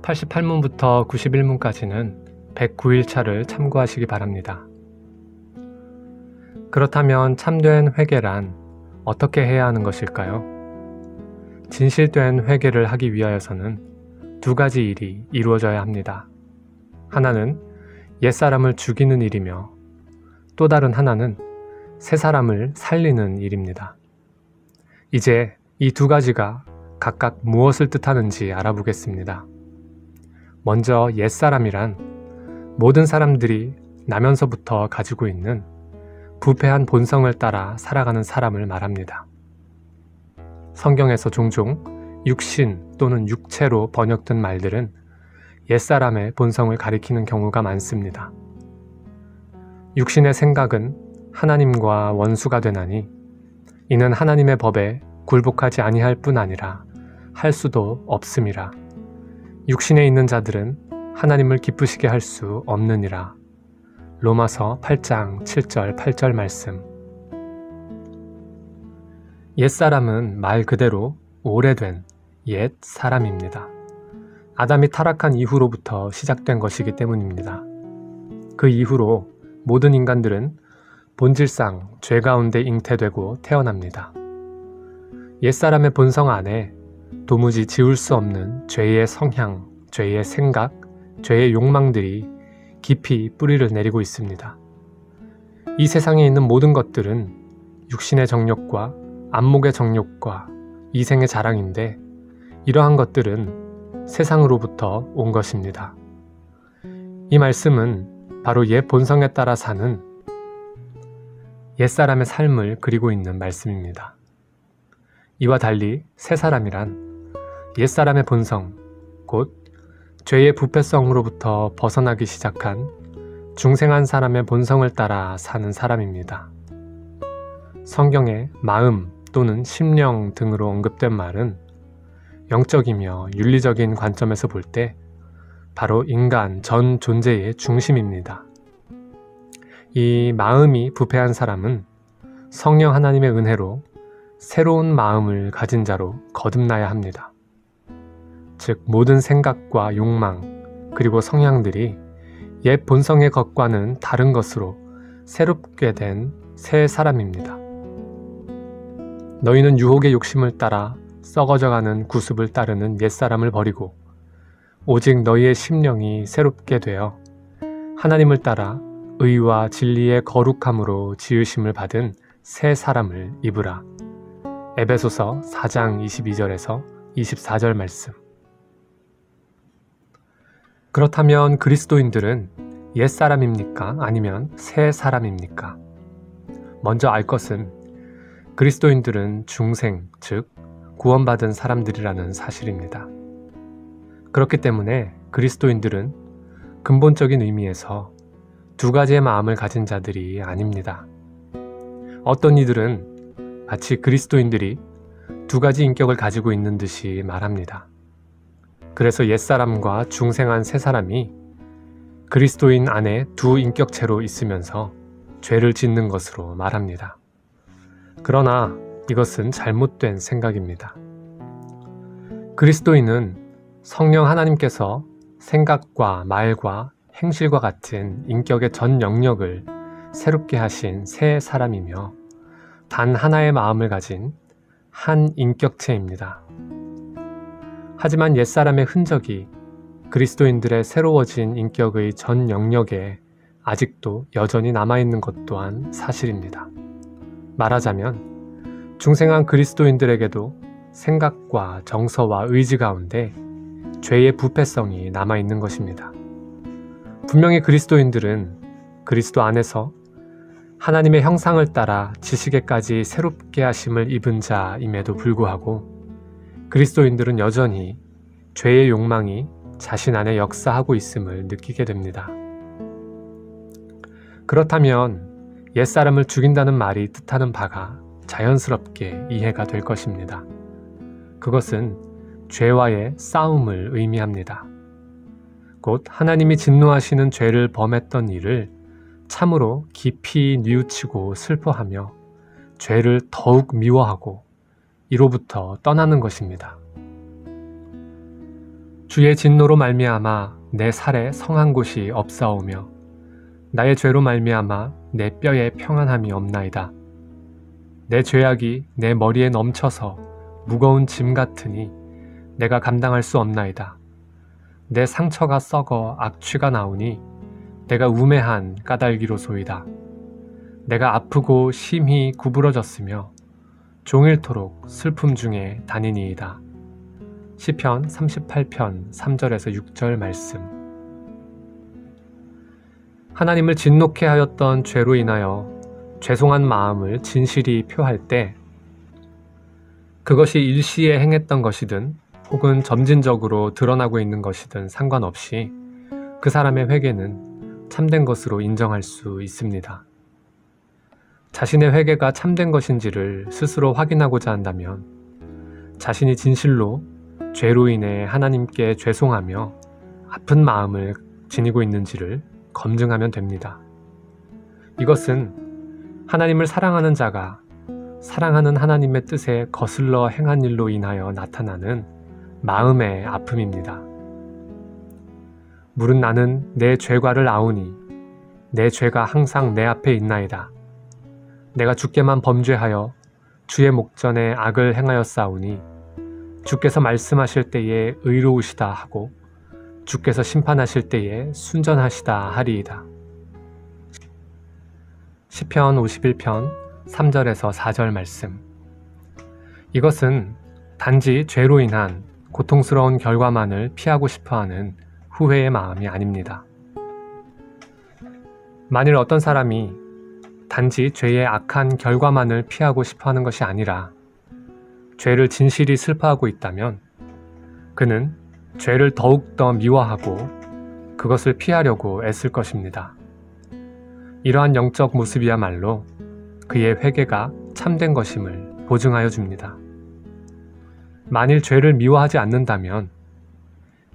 88문부터 91문까지는 109일차를 참고하시기 바랍니다. 그렇다면 참된 회개란 어떻게 해야 하는 것일까요? 진실된 회개를 하기 위하여서는 두 가지 일이 이루어져야 합니다. 하나는 옛사람을 죽이는 일이며 또 다른 하나는 새 사람을 살리는 일입니다. 이제 이 두 가지가 각각 무엇을 뜻하는지 알아보겠습니다. 먼저 옛사람이란 모든 사람들이 나면서부터 가지고 있는 부패한 본성을 따라 살아가는 사람을 말합니다. 성경에서 종종 육신 또는 육체로 번역된 말들은 옛사람의 본성을 가리키는 경우가 많습니다. 육신의 생각은 하나님과 원수가 되나니 이는 하나님의 법에 굴복하지 아니할 뿐 아니라 할 수도 없음이라. 육신에 있는 자들은 하나님을 기쁘시게 할 수 없느니라. 로마서 8장 7절 8절 말씀. 옛사람은 말 그대로 오래된 옛 사람입니다. 아담이 타락한 이후로부터 시작된 것이기 때문입니다. 그 이후로 모든 인간들은 본질상 죄 가운데 잉태되고 태어납니다. 옛사람의 본성 안에 도무지 지울 수 없는 죄의 성향, 죄의 생각, 죄의 욕망들이 깊이 뿌리를 내리고 있습니다. 이 세상에 있는 모든 것들은 육신의 정욕과 안목의 정욕과 이생의 자랑인데 이러한 것들은 세상으로부터 온 것입니다. 이 말씀은 바로 옛 본성에 따라 사는 옛사람의 삶을 그리고 있는 말씀입니다. 이와 달리 새 사람이란 옛사람의 본성, 곧 죄의 부패성으로부터 벗어나기 시작한 중생한 사람의 본성을 따라 사는 사람입니다. 성경에 마음 또는 심령 등으로 언급된 말은 영적이며 윤리적인 관점에서 볼 때 바로 인간 전 존재의 중심입니다. 이 마음이 부패한 사람은 성령 하나님의 은혜로 새로운 마음을 가진 자로 거듭나야 합니다. 즉 모든 생각과 욕망 그리고 성향들이 옛 본성의 것과는 다른 것으로 새롭게 된 새 사람입니다. 너희는 유혹의 욕심을 따라 썩어져가는 구습을 따르는 옛사람을 버리고 오직 너희의 심령이 새롭게 되어 하나님을 따라 의와 진리의 거룩함으로 지으심을 받은 새 사람을 입으라. 에베소서 4장 22절에서 24절 말씀. 그렇다면 그리스도인들은 옛사람입니까? 아니면 새 사람입니까? 먼저 알 것은 그리스도인들은 중생, 즉 구원받은 사람들이라는 사실입니다. 그렇기 때문에 그리스도인들은 근본적인 의미에서 두 가지의 마음을 가진 자들이 아닙니다. 어떤 이들은 마치 그리스도인들이 두 가지 인격을 가지고 있는 듯이 말합니다. 그래서 옛사람과 중생한 새 사람이 그리스도인 안에 두 인격체로 있으면서 죄를 짓는 것으로 말합니다. 그러나 이것은 잘못된 생각입니다. 그리스도인은 성령 하나님께서 생각과 말과 행실과 같은 인격의 전 영역을 새롭게 하신 새 사람이며 단 하나의 마음을 가진 한 인격체입니다. 하지만 옛사람의 흔적이 그리스도인들의 새로워진 인격의 전 영역에 아직도 여전히 남아있는 것 또한 사실입니다. 말하자면 중생한 그리스도인들에게도 생각과 정서와 의지 가운데 죄의 부패성이 남아있는 것입니다. 분명히 그리스도인들은 그리스도 안에서 하나님의 형상을 따라 지식에까지 새롭게 하심을 입은 자임에도 불구하고 그리스도인들은 여전히 죄의 욕망이 자신 안에 역사하고 있음을 느끼게 됩니다. 그렇다면 옛사람을 죽인다는 말이 뜻하는 바가 자연스럽게 이해가 될 것입니다. 그것은 죄와의 싸움을 의미합니다. 곧 하나님이 진노하시는 죄를 범했던 이를 참으로 깊이 뉘우치고 슬퍼하며 죄를 더욱 미워하고 이로부터 떠나는 것입니다. 주의 진노로 말미암아 내 살에 성한 곳이 없사오며 나의 죄로 말미암아 내 뼈에 평안함이 없나이다. 내 죄악이 내 머리에 넘쳐서 무거운 짐 같으니 내가 감당할 수 없나이다. 내 상처가 썩어 악취가 나오니 내가 우매한 까닭이로소이다. 내가 아프고 심히 구부러졌으며 종일토록 슬픔 중에 다니니이다. 시편 38편 3절에서 6절 말씀. 하나님을 진노케 하였던 죄로 인하여 죄송한 마음을 진실이 표할 때 그것이 일시에 행했던 것이든 혹은 점진적으로 드러나고 있는 것이든 상관없이 그 사람의 회개는 참된 것으로 인정할 수 있습니다. 자신의 회개가 참된 것인지를 스스로 확인하고자 한다면 자신이 진실로 죄로 인해 하나님께 죄송하며 아픈 마음을 지니고 있는지를 검증하면 됩니다. 이것은 하나님을 사랑하는 자가 사랑하는 하나님의 뜻에 거슬러 행한 일로 인하여 나타나는 마음의 아픔입니다. 물은 나는 내 죄과를 아오니 내 죄가 항상 내 앞에 있나이다. 내가 주께만 범죄하여 주의 목전에 악을 행하였사오니 주께서 말씀하실 때에 의로우시다 하고 주께서 심판하실 때에 순전하시다 하리이다. 시편 51편 3절에서 4절 말씀. 이것은 단지 죄로 인한 고통스러운 결과만을 피하고 싶어하는 후회의 마음이 아닙니다. 만일 어떤 사람이 단지 죄의 악한 결과만을 피하고 싶어하는 것이 아니라 죄를 진실이 슬퍼하고 있다면 그는 죄를 더욱더 미워하고 그것을 피하려고 애쓸 것입니다. 이러한 영적 모습이야말로 그의 회개가 참된 것임을 보증하여 줍니다. 만일 죄를 미워하지 않는다면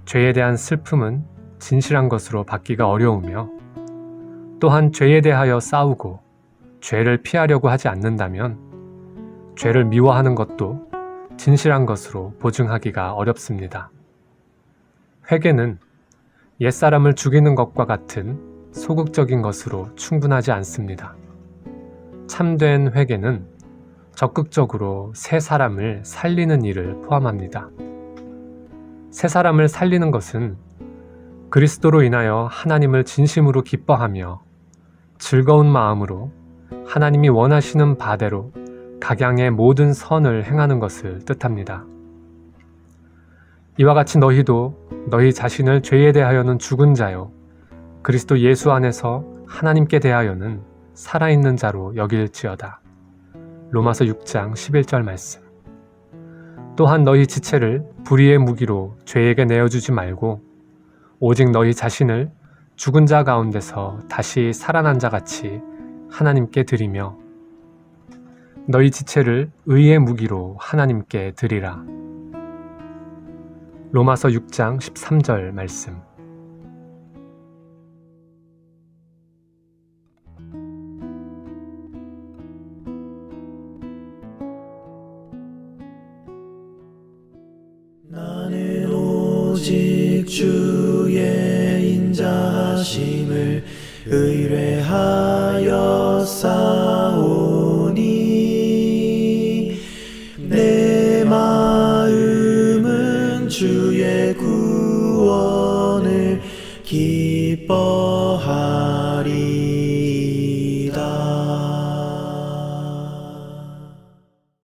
죄에 대한 슬픔은 진실한 것으로 받기가 어려우며 또한 죄에 대하여 싸우고 죄를 피하려고 하지 않는다면 죄를 미워하는 것도 진실한 것으로 보증하기가 어렵습니다. 회개는 옛사람을 죽이는 것과 같은 소극적인 것으로 충분하지 않습니다. 참된 회개는 적극적으로 새 사람을 살리는 일을 포함합니다. 새 사람을 살리는 것은 그리스도로 인하여 하나님을 진심으로 기뻐하며 즐거운 마음으로 하나님이 원하시는 바대로 각양의 모든 선을 행하는 것을 뜻합니다. 이와 같이 너희도 너희 자신을 죄에 대하여는 죽은 자요 그리스도 예수 안에서 하나님께 대하여는 살아있는 자로 여길지어다. 로마서 6장 11절 말씀. 또한 너희 지체를 불의의 무기로 죄에게 내어주지 말고 오직 너희 자신을 죽은 자 가운데서 다시 살아난 자 같이 하나님께 드리며 너희 지체를 의의 무기로 하나님께 드리라. 로마서 6장 13절 말씀. 나는 오직 주의 인자하심을 의뢰하여 싸우니 내 마음은 주의 구원을 기뻐